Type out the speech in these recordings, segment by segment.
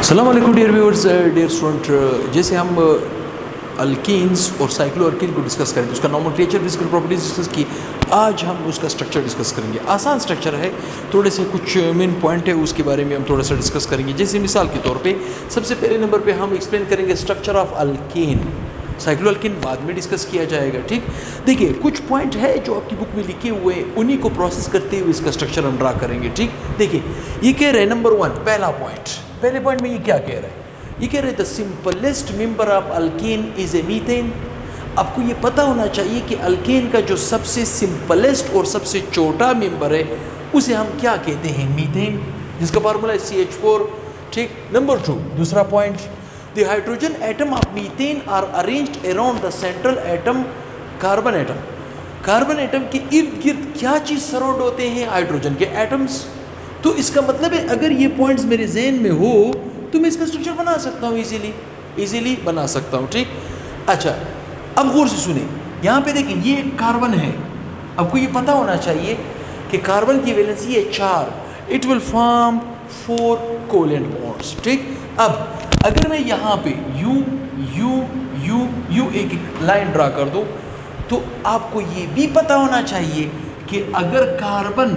अस्सलाम वालेकुम dear viewers, dear student. जैसे हम अल्कीन्स और साइक्लो अल्कीन को डिस्कस करें तो उसका नॉमेनक्लेचर, फिजिकल प्रॉपर्टीज डिस्कस की। आज हम उसका स्ट्रक्चर डिस्कस करेंगे। आसान स्ट्रक्चर है, थोड़े से कुछ मेन पॉइंट है उसके बारे में हम थोड़ा सा डिस्कस करेंगे। जैसे मिसाल के तौर पे सबसे पहले नंबर पे हम एक्सप्लेन करेंगे structure of alkyne. Cyclo alkyne बाद में डिस्कस किया जाएगा। ठीक, देखिए कुछ पॉइंट है जो आपकी बुक में लिखे हुए हैं, उन्हीं को प्रोसेस करते हुए इसका स्ट्रक्चर हम ड्रा करेंगे। ठीक, देखिए ये कह रहे हैं नंबर 1, पहला पॉइंट। पहले पॉइंट में ये क्या कह रहा है? ये कह रहे हैं the simplest member of alkane is a methane. आपको ये पता होना चाहिए कि अल्केन का जो सबसे सिंपलेस्ट और सबसे छोटा मेंबर है उसे हम क्या कहते हैं? मीथेन, जिसका फार्मूला है CH4। ठीक, नंबर 2, दूसरा point, the hydrogen atom of methane are arranged around the central atom carbon atom. Carbon atom के इर्द गिर्द क्या चीज़ सराउंड होते हैं? हाइड्रोजन के एटम्स। तो इसका मतलब है अगर ये पॉइंट्स मेरे जहन में हो तो मैं इसका स्ट्रक्चर बना सकता हूँ, इजीली बना सकता हूँ। ठीक, अच्छा अब गौर से सुने, यहाँ पे देखिए ये कार्बन है। आपको ये पता होना चाहिए कि कार्बन की वैलेंसी है 4, it will form 4 covalent bonds. ठीक, अब अगर मैं यहाँ पे यू एक लाइन ड्रा कर दूँ तो आपको ये भी पता होना चाहिए कि अगर कार्बन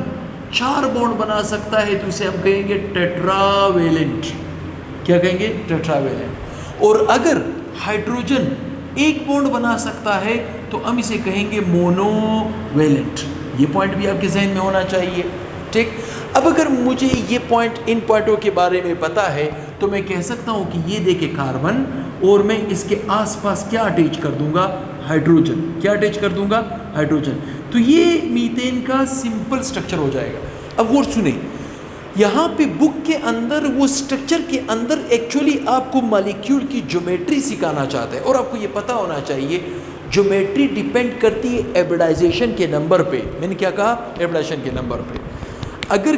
4 बॉन्ड बना सकता है तो उसे हम कहेंगे टेट्रावेलेंट। क्या कहेंगे? टेट्रावेलेंट। और अगर हाइड्रोजन 1 बॉन्ड बना सकता है तो हम इसे कहेंगे मोनोवेलेंट। ये पॉइंट भी आपके जहन में होना चाहिए। ठीक, अब अगर मुझे ये पॉइंट, इन पॉइंटों के बारे में पता है तो मैं कह सकता हूँ कि ये देखे कार्बन और मैं इसके आसपास क्या अटैच कर दूंगा? हाइड्रोजन। क्या अटैच कर दूंगा? हाइड्रोजन। तो ये मीथेन का सिंपल स्ट्रक्चर हो जाएगा। अब गौर सुने, यहाँ पे बुक के अंदर वो स्ट्रक्चर के अंदर एक्चुअली आपको मॉलिक्यूल की ज्योमेट्री सिखाना चाहता है। और आपको ये पता होना चाहिए ज्योमेट्री डिपेंड करती है एब्रिडाइजेशन के नंबर पे। मैंने क्या कहा? एब्रिडाइजेशन के नंबर पे। अगर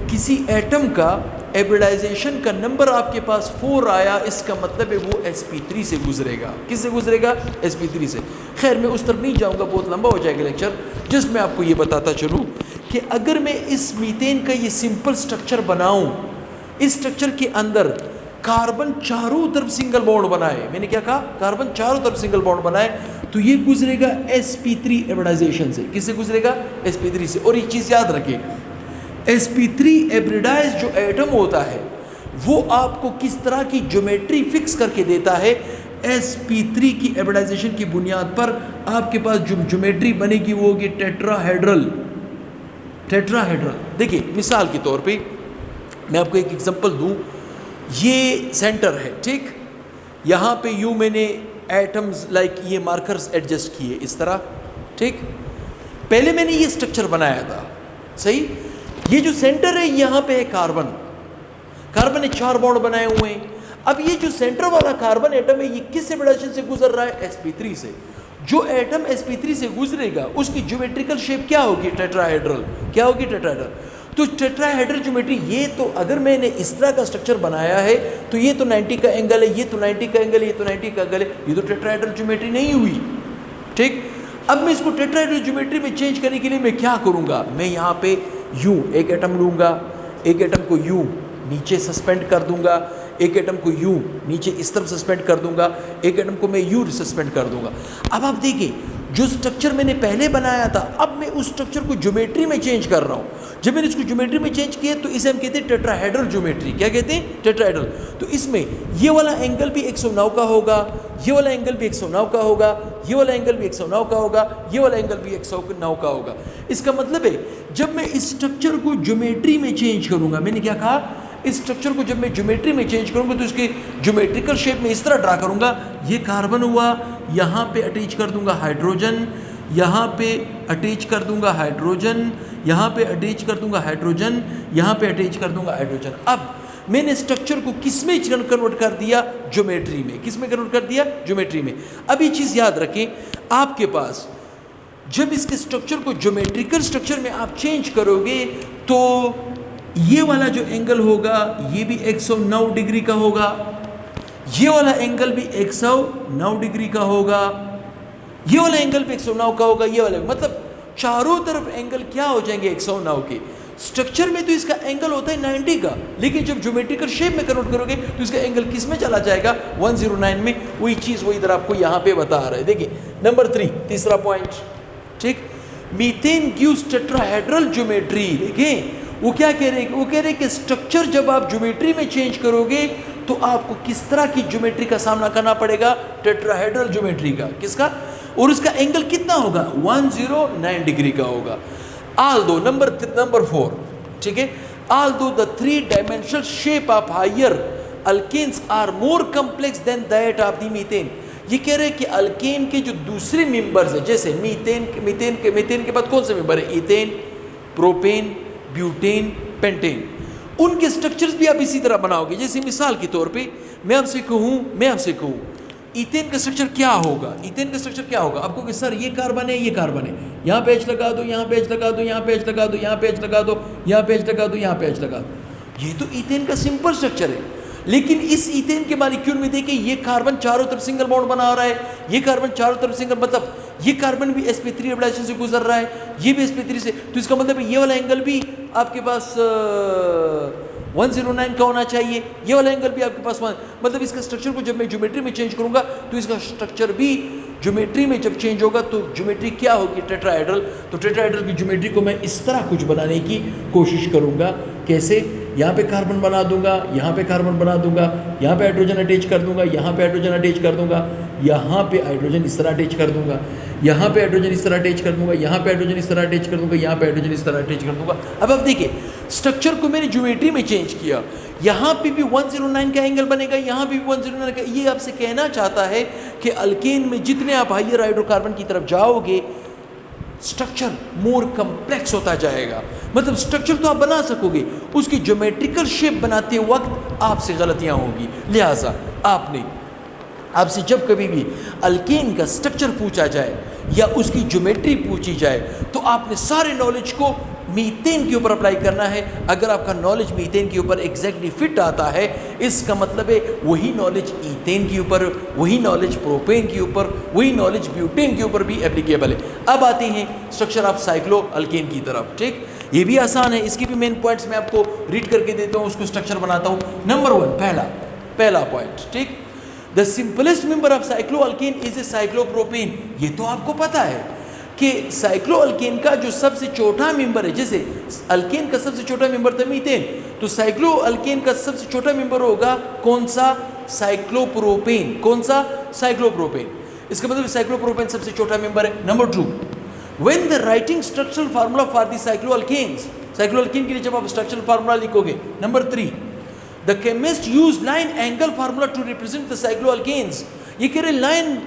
किसी एटम का एब्रिडाइजेशन का नंबर आपके पास 4 आया, इसका मतलब है वो sp3 से गुजरेगा। किससे गुजरेगा? sp3 से। खैर मैं उस तरफ नहीं जाऊंगा, बहुत लंबा हो जाएगा लेक्चर। जस्ट मैं आपको ये बताता चलूँ कि अगर मैं इस मीथेन का ये सिंपल स्ट्रक्चर बनाऊं, इस स्ट्रक्चर के अंदर कार्बन चारों तरफ सिंगल बॉन्ड बनाए, मैंने क्या कहा? कार्बन चारों तरफ सिंगल बॉन्ड बनाए, तो ये गुजरेगा sp3 एब्रिडाइजेशन से। किससे गुजरेगा? sp3 से। और एक चीज़ याद रखिए, sp3 एब्रिडाइज जो एटम होता है वो आपको किस तरह की ज्योमेट्री फिक्स करके देता है? sp3 की एब्रिडाइजेशन की बुनियाद पर आपके पास जो ज्योमेट्री बनेगी वो होगी टेट्राहेड्रल। देखिए मिसाल के तौर पे मैं आपको एक एग्जांपल दूं। ये सेंटर है, ठीक, यहाँ पे यूँ मैंने एटम्स लाइक ये मार्कर्स एडजस्ट किए इस तरह। ठीक, पहले मैंने ये स्ट्रक्चर बनाया था, सही। ये जो सेंटर है यहाँ पे है कार्बन ने 4 बॉन्ड बनाए हुए हैं। अब ये जो सेंटर वाला कार्बन एटम है ये किस एब्रिडाइजेशन से गुजर रहा है? sp3 से। जो एटम sp3 से गुजरेगा उसकी ज्योमेट्रिकल शेप क्या होगी? टेट्राहेड्रल। क्या होगी? टेट्राहेड्रल। तो टेट्राहेड्रल ज्योमेट्री, ये तो अगर मैंने इस तरह का स्ट्रक्चर बनाया है तो ये तो 90 का एंगल है, ये तो 90 का एंगल है, ये तो 90 का एंगल है, ये तो टेट्राहेड्रल ज्योमेट्री नहीं हुई। ठीक, अब मैं इसको टेट्राहेड्रल ज्योमेट्री में चेंज करने के लिए मैं क्या करूँगा? मैं यहाँ पे यूँ एक एटम लूँगा, एक एटम को यूँ नीचे सस्पेंड कर दूंगा, एक एटम को यूँ नीचे इस तरफ सस्पेंड कर दूंगा, एक एटम को मैं यूँ सस्पेंड कर दूंगा। अब आप देखिए जो स्ट्रक्चर मैंने पहले बनाया था, अब मैं उस स्ट्रक्चर को ज्योमेट्री में चेंज कर रहा हूँ। जब मैंने इसको ज्योमेट्री में चेंज किया तो इसे हम कहते हैं टेट्राहेड्रल ज्योमेट्री। क्या कहते हैं? टेट्राहेड्रल। तो इसमें ये वाला एंगल भी 109 का होगा, ये वाला एंगल भी 109 का होगा, ये वाला एंगल भी 109 का होगा, ये वाला एंगल भी 109 का होगा। इसका मतलब है जब मैं इस स्ट्रक्चर को ज्योमेट्री में चेंज करूँगा, मैंने क्या कहा? इस स्ट्रक्चर को जब मैं ज्योमेट्री में चेंज करूंगा तो इसकी ज्योमेट्रिकल शेप में इस तरह ड्रा करूंगा। ये कार्बन हुआ, यहाँ पे अटैच कर दूंगा हाइड्रोजन, यहाँ पे अटैच कर दूंगा हाइड्रोजन, यहाँ पे अटैच कर दूंगा हाइड्रोजन, यहाँ पे अटैच कर दूंगा हाइड्रोजन। अब मैंने स्ट्रक्चर को किस में कन्वर्ट कर दिया? ज्योमेट्री में। किस में कन्वर्ट कर दिया? ज्योमेट्री में। अब ये चीज़ याद रखें, आपके पास जब इसके स्ट्रक्चर को ज्योमेट्रिकल स्ट्रक्चर में आप चेंज करोगे तो ये वाला जो एंगल होगा ये भी 109 डिग्री का होगा, ये वाला एंगल भी 109 डिग्री का होगा, ये वाला एंगल भी 109 का होगा, ये वाला, मतलब चारों तरफ एंगल क्या हो जाएंगे? 109 के। स्ट्रक्चर में तो इसका एंगल होता है 90 का, लेकिन जब ज्योमेट्रिकल शेप में कन्वर्ट करोगे तो इसका एंगल किस में चला जाएगा, 109 में। वही चीज़ वो इधर आपको यहाँ पे बता रहा है। देखिए नंबर 3, तीसरा पॉइंट, ठीक, मीथेन गिव्स टेट्राहेड्रल ज्योमेट्री। देखें वो क्या कह रहे हैं, वो कह रहे हैं कि स्ट्रक्चर जब आप ज्योमेट्री में चेंज करोगे तो आपको किस तरह की ज्योमेट्री का सामना करना पड़ेगा, टेट्राहेड्रल ज्योमेट्री का। किसका, और उसका एंगल कितना होगा, 109 डिग्री का होगा। Although नंबर 4, ठीक है, although the 3-dimensional shape of higher alkanes are more complex than that of the methane। ये कह रहे हैं कि अल्केन के जो दूसरे मेंबर्स हैं, जैसे मीथेन के बाद कौन से मेंबर है, इथेन, प्रोपेन, ब्यूटेन, पेंटेन, उनके स्ट्रक्चर्स भी आप इसी तरह बनाओगे। जैसे मिसाल के तौर पे मैं आपसे कहूँ इथेन का स्ट्रक्चर क्या होगा, इथेन का स्ट्रक्चर क्या होगा, आपको कि सर ये कार्बन है, ये कार्बन है, यहाँ पे H लगा दो, यहाँ पे H लगा दो, यहाँ पे H लगा दो, यहाँ पे H लगा दो, यहाँ पे H लगा दो, यहाँ पे H लगा दो। ये तो इथेन का सिंपल स्ट्रक्चर है। लेकिन इस इथेन के मॉलिक्यूल में देखिए ये कार्बन चारों तरफ सिंगल बॉन्ड बना रहा है, ये कार्बन चारों तरफ सिंगल, मतलब ये कार्बन भी sp3 एब्लाइशन से गुजर रहा है, ये भी sp3 से, तो इसका मतलब ये वाला एंगल भी आपके पास 109 का होना चाहिए, ये वाला एंगल भी आपके पास मतलब इसका स्ट्रक्चर को जब मैं ज्योमेट्री में चेंज करूंगा तो इसका स्ट्रक्चर भी ज्योमेट्री में जब चेंज होगा तो ज्योमेट्री क्या होगी, टेट्राहेड्रल। तो टेट्राहेड्रल की ज्योमेट्री को मैं इस तरह कुछ बनाने की कोशिश करूंगा। कैसे, यहाँ पे कार्बन बना दूंगा, यहाँ पे कार्बन बना दूंगा, यहाँ पे हाइड्रोजन अटैच कर दूंगा, यहाँ पे हाइड्रोजन अटैच कर दूंगा, यहाँ पे हाइड्रोजन इस तरह अटैच कर दूंगा, यहाँ पे हाइड्रोजन इस तरह अटैच कर दूंगा, यहाँ पे हाइड्रोजन इस तरह अटैच कर दूंगा, यहाँ पे हाइड्रोजन इस तरह अटैच कर दूंगा। अब आप देखिए स्ट्रक्चर को मैंने ज्योमेट्री में चेंज किया, यहाँ पे भी 109 का एंगल बनेगा, यहाँ पे भी 109 का। ये आपसे कहना चाहता है कि अल्केन में जितने आप हाइयर हाइड्रोकार्बन की तरफ जाओगे स्ट्रक्चर मोर कम्प्लेक्स होता जाएगा। मतलब स्ट्रक्चर तो आप बना सकोगे, उसकी ज्योमेट्रिकल शेप बनाते वक्त आपसे गलतियां होंगी। लिहाजा आपसे जब कभी भी अल्केन का स्ट्रक्चर पूछा जाए या उसकी ज्योमेट्री पूछी जाए तो आपने सारे नॉलेज को मीथेन के ऊपर अप्लाई करना है। अगर आपका नॉलेज मीथेन के ऊपर एग्जैक्टली फिट आता है, इसका मतलब है वही नॉलेज ईथेन के ऊपर, वही नॉलेज प्रोपेन के ऊपर, वही नॉलेज ब्यूटेन के ऊपर भी एप्लीकेबल है। अब आते हैं स्ट्रक्चर ऑफ साइक्लो अल्केन की तरफ। ठीक, ये भी आसान है, इसकी भी मेन पॉइंट्स मैं आपको रीड करके देता हूँ, उसको स्ट्रक्चर बनाता हूँ। नंबर 1, पहला पॉइंट, ठीक, the simplest member of cyclo alkane is a cyclopropane. ये तो आपको पता है कि साइक्लो अल्केन का जो सबसे छोटा मेंबर है, जैसे अल्केन का सबसे छोटा मेंबर था मीथेन, तो साइक्लो अल्केन का सबसे छोटा मेंबर होगा कौन सा, साइक्लोप्रोपेन। कौन सा, साइक्लोप्रोपेन। इसका मतलब साइक्लोप्रोपेन सबसे छोटा मेंबर है। Number 2, when the writing structural formula for the cycloalkanes, cycloalkane के लिए जब आप स्ट्रक्चरल फार्मूला लिखोगे। Number 3, the chemist use line angle formula to represent the cycloalkanes. ये कह रहे लाइन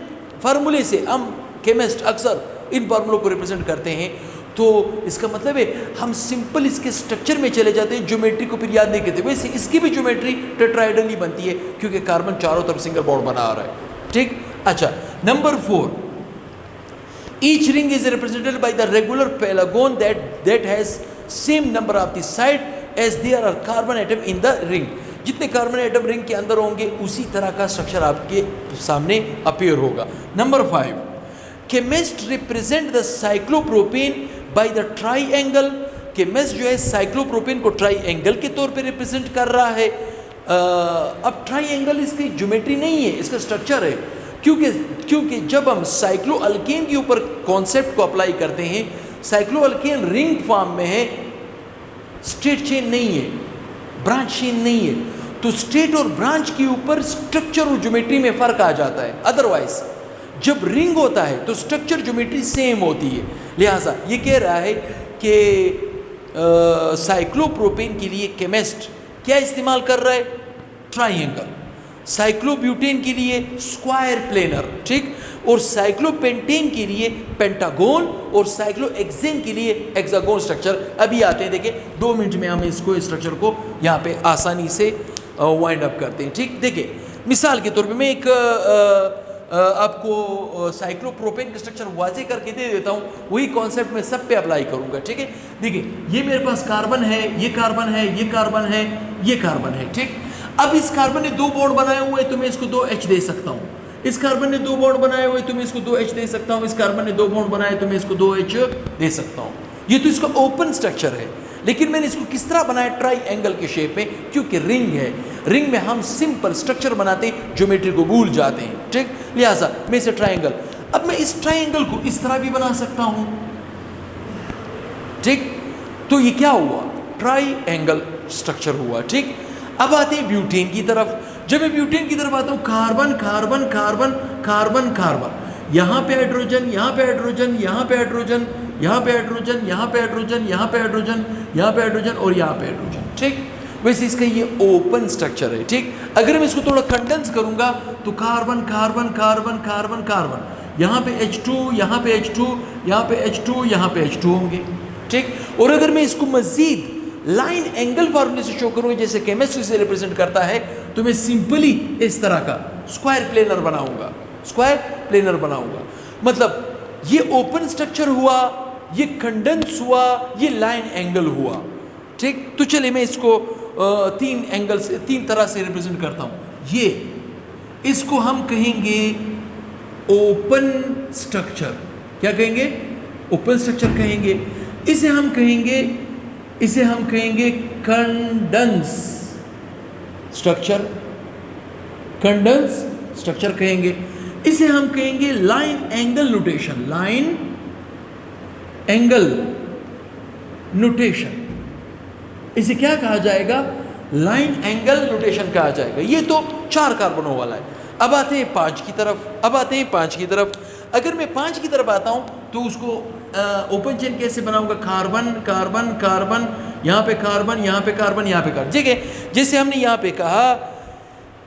फार्मूले से हम केमिस्ट अक्सर इन फार्मूलों को रिप्रेजेंट करते हैं। तो इसका मतलब है हम सिंपल इसके स्ट्रक्चर में चले जाते हैं, ज्योमेट्री को फिर याद नहीं करते। वैसे इसकी भी ज्योमेट्री टेट्राहेड्रल ही बनती है क्योंकि कार्बन चारों तरफ सिंगल बॉन्ड बना रहा है। ठीक, अच्छा। Number 4, each ring is represented by the regular polygon that has same number of the side as there are carbon atom in the ring. जितने कार्बन एटम रिंग के अंदर होंगे उसी तरह का स्ट्रक्चर आपके सामने अपीयर होगा। Number 5, chemist represent the cyclopropane by the triangle. Chemist जो है साइक्लोप्रोपेन को ट्राइएंगल के तौर पे रिप्रेजेंट कर रहा है। अब ट्राइएंगल इसकी ज्योमेट्री नहीं है, इसका स्ट्रक्चर है। क्योंकि जब हम साइक्लो अल्केन के ऊपर कॉन्सेप्ट को अप्लाई करते हैं, साइक्लो अल्केन रिंग फॉर्म में है, स्ट्रेट चेन नहीं है, ब्रांच चेन नहीं है, तो स्ट्रेट और ब्रांच के ऊपर स्ट्रक्चर और ज्योमेट्री में फर्क आ जाता है। अदरवाइज जब रिंग होता है तो स्ट्रक्चर ज्योमेट्री सेम होती है। लिहाजा ये कह रहा है कि साइक्लोप्रोपेन के लिए केमिस्ट क्या इस्तेमाल कर रहा है, ट्राइएंगल। साइक्लोब्यूटेन के लिए स्क्वायर प्लेनर, ठीक, और साइक्लोपेंटेन के लिए पेंटागोन और साइक्लोएक्सेन के लिए हेक्सागोन स्ट्रक्चर। अभी आते हैं, देखिए 2 मिनट में हम इसको स्ट्रक्चर को यहाँ पे आसानी से वाइंड अप करते हैं। ठीक, देखिए मिसाल के तौर पे मैं एक आपको साइक्लोप्रोपेन का स्ट्रक्चर वाजे करके दे देता हूँ, वही कॉन्सेप्ट मैं सब पे अप्लाई करूँगा। ठीक है, देखिए ये मेरे पास कार्बन है, ये कार्बन है, ये कार्बन है, ये कार्बन है। ठीक, अब इस कार्बन ने 2 बॉन्ड बनाए हुए तो मैं इसको 2H दे सकता हूँ। इस कार्बन ने 2 बॉन्ड बनाए हुए तो मैं इसको 2H दे सकता हूँ। इस कार्बन ने 2 बॉन्ड बनाए तो मैं इसको 2H दे सकता हूँ। ये तो इसका ओपन स्ट्रक्चर है। लेकिन मैंने इसको किस तरह बनाया, ट्राइंगल के शेप में, क्योंकि रिंग है, रिंग में हम सिंपल स्ट्रक्चर बनाते हैं, ज्योमेट्री को भूल जाते हैं, ठीक। लिहाजा मैं इसे ट्राइंगल, अब मैं इस ट्राइंगल को इस तरह भी बना सकता हूं, ठीक। तो ये क्या हुआ, ट्राइंगल स्ट्रक्चर हुआ, ठीक। अब आते हैं ब्यूटेन की तरफ। जब मैं ब्यूटेन की तरफ आता हूं, carbon carbon carbon carbon carbon, यहाँ पे हाइड्रोजन, यहाँ पे हाइड्रोजन, यहाँ पे हाइड्रोजन, यहाँ पे हाइड्रोजन, यहाँ पे हाइड्रोजन, यहाँ पे हाइड्रोजन, यहाँ पे हाइड्रोजन और यहाँ पे हाइड्रोजन, ठीक। वैसे इसका ये ओपन स्ट्रक्चर है, ठीक। अगर मैं इसको थोड़ा कंडेंस करूंगा तो carbon carbon carbon carbon carbon, यहाँ पे H2, यहाँ पे H2, यहाँ पे H2, यहाँ पे H2 होंगे, ठीक। और अगर मैं इसको मजीद लाइन एंगल फॉर्मूले से शो करूँ, जैसे केमिस्ट्री से रिप्रेजेंट करता है, तो मैं सिंपली इस तरह का स्क्वायर प्लेनर बनाऊंगा, स्क्वायर प्लेनर बनाऊंगा। मतलब ये ओपन स्ट्रक्चर हुआ, ये कंडेंस हुआ, ये लाइन एंगल हुआ, ठीक। तो चलिए मैं इसको तीन एंगल से, तीन तरह से रिप्रेजेंट करता हूं। ये इसको हम कहेंगे ओपन स्ट्रक्चर, क्या कहेंगे, ओपन स्ट्रक्चर कहेंगे। इसे हम कहेंगे कंडेंस स्ट्रक्चर, कंडेंस स्ट्रक्चर कहेंगे। इसे हम कहेंगे line angle notation, line angle notation, इसे क्या कहा जाएगा, लाइन एंगल नोटेशन कहा जाएगा। ये तो 4 कार्बनों वाला है। अब आते हैं 5 की तरफ, अगर मैं 5 की तरफ आता हूं तो उसको ओपन चेन कैसे बनाऊंगा, कार्बन कार्बन कार्बन, यहाँ पे कार्बन, यहाँ पे कार्बन, यहाँ पे कार्बन, ठीक है। जैसे हमने यहाँ पे कहा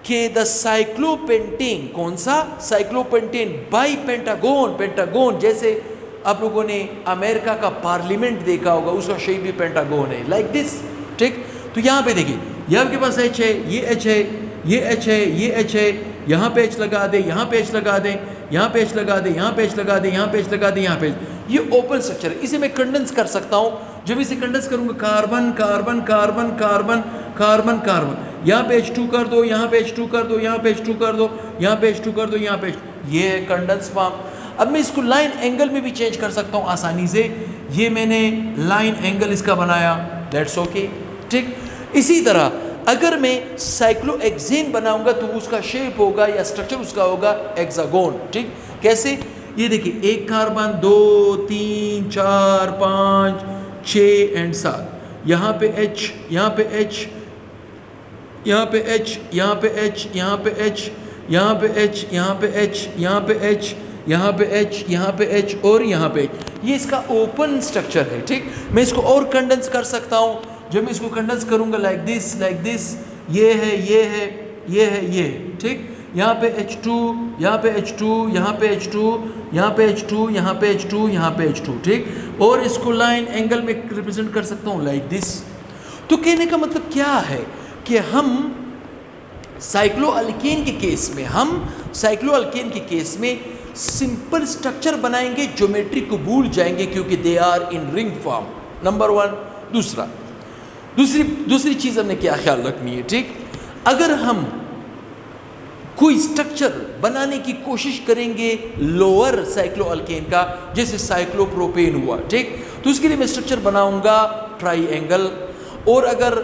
कि द साइक्लोपेंटेन, कौन सा, साइक्लोपेंटेन बाई पेंटागोन, पेंटागोन जैसे आप लोगों ने अमेरिका का पार्लियामेंट देखा होगा, उसका शेप भी पेंटागोन है, लाइक दिस, ठीक। तो यहाँ पे देखिए, ये आपके पास H है, ये H है, ये H है, ये H है, यहाँ पे H लगा दे, यहाँ पे H लगा दे, यहाँ पे H लगा दे, यहाँ पे H लगा दे, यहाँ पे H लगा दे, यहाँ पे, ये ओपन स्ट्रक्चर है। इसे मैं कंडेंस कर सकता हूँ। जब इसे कंडेंस करूँगा, carbon carbon carbon carbon carbon carbon, यहाँ पे H2 कर दो, यहाँ पे H2 कर दो, यहाँ पे H2 कर दो, यहाँ पे H2 कर दो, यहाँ पे ये है कंडेंस फॉर्म। अब मैं इसको लाइन एंगल में भी चेंज कर सकता हूँ आसानी से। ये मैंने लाइन एंगल इसका बनाया, दैट्स ओके, ठीक। इसी तरह अगर मैं साइक्लोहेक्सेन बनाऊंगा तो उसका शेप होगा या स्ट्रक्चर उसका होगा हेक्सागोन, ठीक। कैसे, ये देखिए, 1 कार्बन, 2 3 4 5 6 एंड 7, यहाँ पे H, यहाँ पे H, यहाँ पे H, यहाँ पे H, यहाँ पे H, यहाँ पे H, यहाँ पे H, यहाँ पे H, यहाँ पे H, यहाँ पे H और यहाँ पे H, ये इसका ओपन स्ट्रक्चर है, ठीक। मैं इसको और कंडेंस कर सकता हूँ। जब मैं इसको कंडेंस करूँगा लाइक दिस, ये है, ये है, ये है, ये है, ठीक। यहाँ पे H2, यहाँ पे H2, यहाँ पे H2, यहाँ पे H2, यहाँ पे H2, यहाँ पे H2, ठीक। और इसको लाइन एंगल में रिप्रेजेंट कर सकता हूँ लाइक दिस। तो कहने का मतलब क्या है कि हम साइक्लोअल्केन के केस में सिंपल स्ट्रक्चर बनाएंगे, ज्योमेट्री को भूल जाएंगे क्योंकि they are in ring form, number 1। दूसरी चीज़ हमने क्या ख्याल रखनी है, ठीक। अगर हम कोई स्ट्रक्चर बनाने की कोशिश करेंगे लोअर साइक्लोअल्केन का, जैसे साइक्लोप्रोपेन हुआ, ठीक, तो उसके लिए मैं स्ट्रक्चर बनाऊंगा ट्राइंगल। और अगर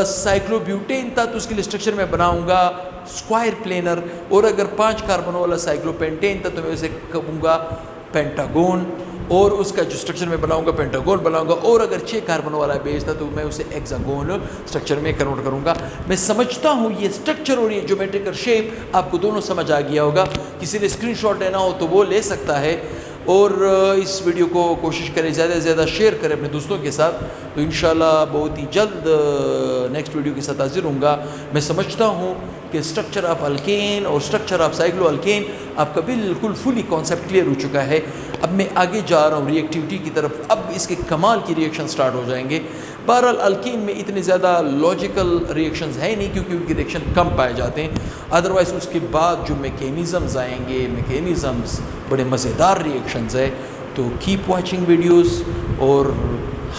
साइक्लोब्यूटेन था तो उसके लिए स्ट्रक्चर मैं बनाऊंगा स्क्वायर प्लेनर। और अगर 5 कार्बन वाला साइक्लोपेंटेन था तो मैं उसे कहूँगा पेंटागोन, और उसका जो स्ट्रक्चर मैं बनाऊंगा पेंटागोन बनाऊंगा। और अगर 6 कार्बन वाला बेस था तो मैं उसे हेक्सागोन स्ट्रक्चर में कन्वर्ट करूंगा। मैं समझता हूँ ये स्ट्रक्चर और ये ज्योमेट्रिकल शेप आपको दोनों समझ आ गया होगा। किसी ने स्क्रीनशॉट लेना हो तो वो ले सकता है। और इस वीडियो को कोशिश करें ज़्यादा से ज़्यादा शेयर करें अपने दोस्तों के साथ। तो इंशाल्लाह बहुत ही जल्द नेक्स्ट वीडियो के साथ हाजिर होऊंगा। मैं समझता हूँ कि स्ट्रक्चर ऑफ अल्केन और स्ट्रक्चर ऑफ साइक्लो अल्केन आपका बिल्कुल फुली कॉन्सेप्ट क्लियर हो चुका है। अब मैं आगे जा रहा हूँ रिएक्टिविटी की तरफ। अब इसके कमाल की रिएक्शन स्टार्ट हो जाएंगे। बहरहाल अल्केन में इतने ज़्यादा लॉजिकल रिएक्शंस है नहीं क्योंकि उनके रिएक्शन कम पाए जाते हैं। अदरवाइज़ उसके बाद जो मैकेनिज़म्स आएंगे, मैकेनिज़म्स बड़े मज़ेदार रिएक्शंस है। तो कीप वाचिंग वीडियोस और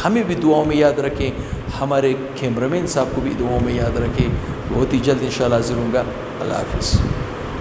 हमें भी दुआओं में याद रखें, हमारे कैमरामैन साहब को भी दुआओं में याद रखें। बहुत ही जल्द इंशाल्लाह हाज़िर होऊंगा। अल्लाह हाफ़िज़।